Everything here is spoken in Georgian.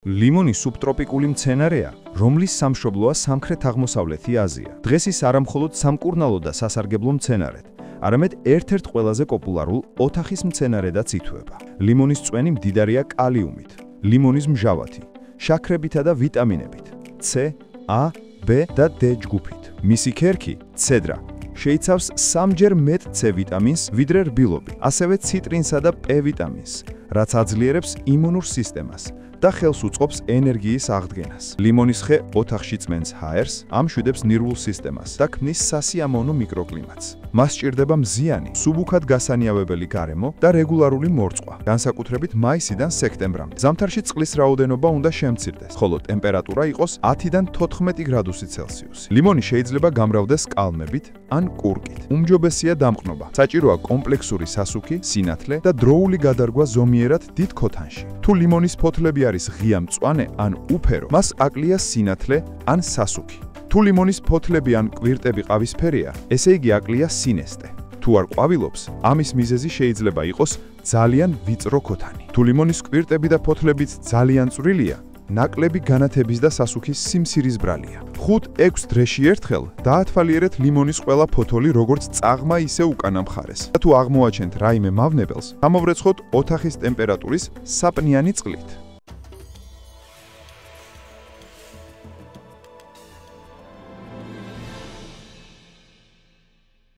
ლიმონი სუბტროპიკული მცენარეა, რომლის სამშობლოა სამხრეთ-აღმოსავლეთი აზია. დღეს ის არა მხოლოდ სამკურნალო და სასარგებლო მცენარედ, არამედ ერთ-ერთ ყველაზე პოპულარულ ოთახის მცენარედაც ითვლება. ლიმონის წვენი მდიდარია კალიუმით, ლიმონის მჟავათი, შაქრებითა და ვიტამინებით, C, A, B და D ჯგუფით. მისი ქერქი, ცედრა, შეიცავს 3-ჯერ მეტ C ვიტამინს, ვიდრე რბილობი, ასევე ციტრინსა და P ვიტამინს, რაც აძლიერებს იმუნურ სისტემას და ხელს უწყობს ენერგიის აღდგენას. ლიმონის ხე ოთახში წმენს ჰაერს, ამშვიდებს ნერვულ სისტემას და ქმნის სასიამოვნო მიკროკლიმატს. მას სჭირდება მზიანი, სუბუქად გასანიავებელი გარემო და რეგულარული მორწყვა, განსაკუთრებით მაისიდან სექტემბრამდე. ზამთარში წყლის რაოდენობა უნდა შემცირდეს, ხოლო ტემპერატურა იყოს 10-დან 14 გრადუსი ცელსიუსი. ლიმონი შეიძლება გამრავლდეს კალმებით ან კურკით. უმჯობესია დამყნობა. საჭიროა კომპლექსური სასუქი, სინათლე და დროული გადარგვა ზომიერად დიდ ქოთანში. თუ ლიმონის ფოთლები არის ღია მწვანე ან უფერო, მას აკლია სინათლე ან სასუქი. თუ ლიმონის ფოთლები ან კვირტები ყავისფერია, ესე იგი აკლია სინესტე. თუ არ ყვავილობს, ამის მიზეზი შეიძლება იყოს ძალიან ვიწრო ქოთანი. თუ ლიმონის კვირტები და ფოთლებიც ძალიან წვრილია, ნაკლები განათების და სასუქის სიმცირის ბრალია. 5-6 დღეში ერთხელ დაათვალიერეთ ლიმონის ყველა ფოთოლი როგორც წაღმა, ისე უკანა მხარეს. თუ აღმოაჩენთ რაიმე მავნებელს, გამოვრეცხოთ ოთახის ტემპერატურის საპნიანი წყლით.